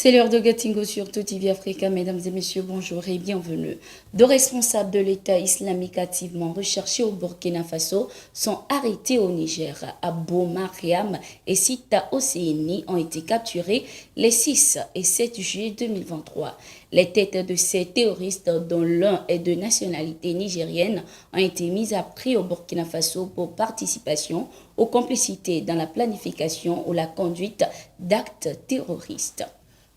C'est l'heure de Gatingo sur TV Africa. Mesdames et messieurs, bonjour et bienvenue. Deux responsables de l'État islamique activement recherchés au Burkina Faso sont arrêtés au Niger. Abou Mariam et Sita Oseini ont été capturés les 6 et 7 juillet 2023. Les têtes de ces terroristes, dont l'un est de nationalité nigérienne, ont été mises à prix au Burkina Faso pour participation ou complicité dans la planification ou la conduite d'actes terroristes.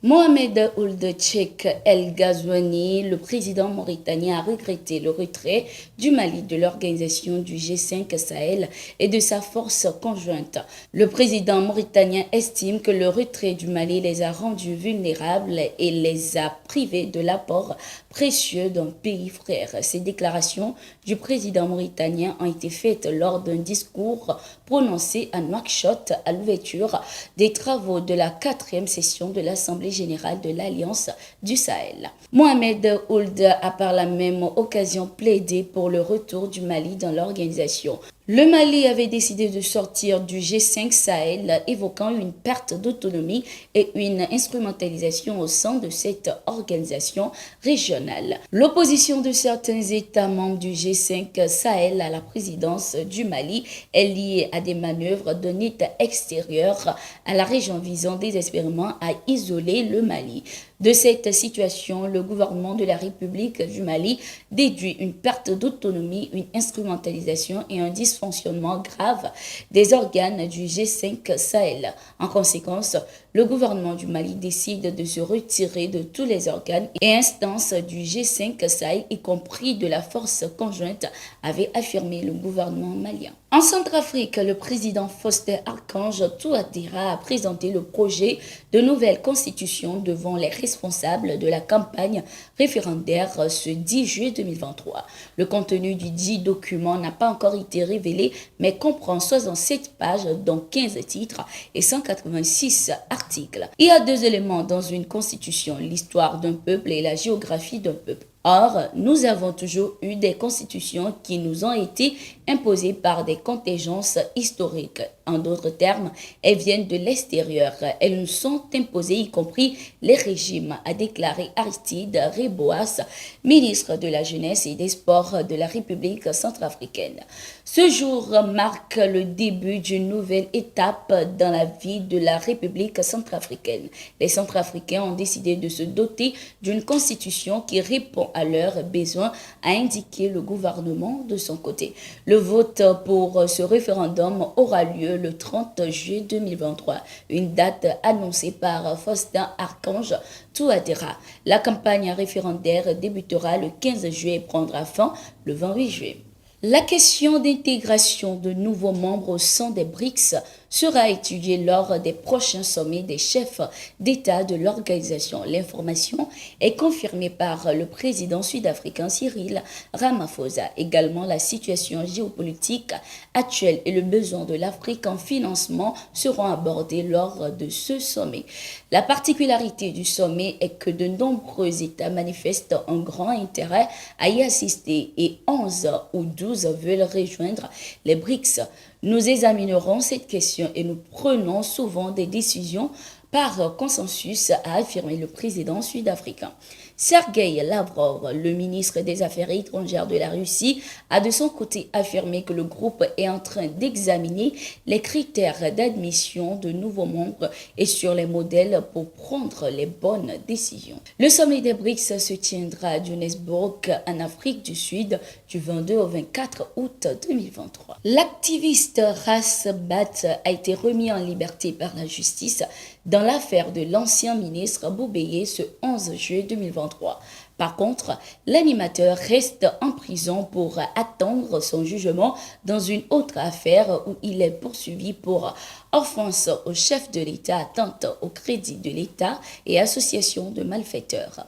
Mohamed Ould Cheikh El Ghazouani, le président mauritanien, a regretté le retrait du Mali de l'organisation du G5 Sahel et de sa force conjointe. Le président mauritanien estime que le retrait du Mali les a rendus vulnérables et les a privés de l'apport précieux d'un pays frère. Ces déclarations du président mauritanien ont été faites lors d'un discours prononcé à Nouakchott à l'ouverture des travaux de la 4e session de l'Assemblée générale de l'Alliance du Sahel. Mohamed Ould a par la même occasion plaidé pour le retour du Mali dans l'organisation. Le Mali avait décidé de sortir du G5 Sahel, évoquant une perte d'autonomie et une instrumentalisation au sein de cette organisation régionale. L'opposition de certains États membres du G5 Sahel à la présidence du Mali est liée à des manœuvres d'un État extérieur à la région visant désespérément à isoler le Mali. De cette situation, le gouvernement de la République du Mali déduit une perte d'autonomie, une instrumentalisation et un dysfonctionnement grave des organes du G5 Sahel. En conséquence, le gouvernement du Mali décide de se retirer de tous les organes et instances du G5 Sahel, y compris de la force conjointe, avait affirmé le gouvernement malien. En Centrafrique, le président Faustin-Archange Touadéra a présenté le projet de nouvelle constitution devant les responsables de la campagne référendaire ce 10 juillet 2023. Le contenu du dit document n'a pas encore été révélé, mais comprend 67 pages, dont 15 titres et 186 articles. Il y a deux éléments dans une constitution, l'histoire d'un peuple et la géographie d'un peuple. Or, nous avons toujours eu des constitutions qui nous ont été imposées par des contingences historiques. En d'autres termes, elles viennent de l'extérieur. Elles nous sont imposées, y compris les régimes, a déclaré Aristide Reboas, ministre de la Jeunesse et des Sports de la République centrafricaine. Ce jour marque le début d'une nouvelle étape dans la vie de la République centrafricaine. Les Centrafricains ont décidé de se doter d'une constitution qui répond à leurs besoins, a indiqué le gouvernement de son côté. Le vote pour ce référendum aura lieu le 30 juillet 2023, une date annoncée par Faustin-Archange Touadéra. La campagne référendaire débutera le 15 juillet et prendra fin le 28 juillet. La question d'intégration de nouveaux membres au sein des BRICS sera étudiée lors des prochains sommets des chefs d'État de l'organisation. L'information est confirmée par le président sud-africain Cyril Ramaphosa. Également, la situation géopolitique actuelle et le besoin de l'Afrique en financement seront abordés lors de ce sommet. La particularité du sommet est que de nombreux États manifestent un grand intérêt à y assister et 11 ou 12 veulent rejoindre les BRICS. Nous examinerons cette question et nous prenons souvent des décisions par consensus, a affirmé le président sud-africain. Sergueï Lavrov, le ministre des Affaires étrangères de la Russie, a de son côté affirmé que le groupe est en train d'examiner les critères d'admission de nouveaux membres et sur les modèles pour prendre les bonnes décisions. Le sommet des BRICS se tiendra à Johannesburg, en Afrique du Sud, du 22 au 24 août 2023. L'activiste Ras Bat a été remis en liberté par la justice dans l'affaire de l'ancien ministre Boubeye ce 11 juillet 2023. Par contre, l'animateur reste en prison pour attendre son jugement dans une autre affaire où il est poursuivi pour offense au chef de l'État, atteinte au crédit de l'État et association de malfaiteurs.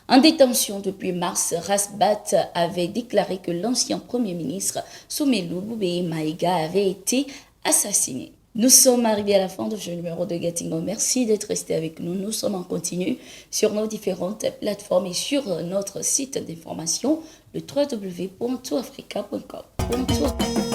En détention depuis mars, Rasbat avait déclaré que l'ancien Premier ministre Soumelou Boubeye Maïga avait été assassiné. Nous sommes arrivés à la fin de ce numéro de Gatingo. Merci d'être resté avec nous. Nous sommes en continu sur nos différentes plateformes et sur notre site d'information, le www.touafrica.com.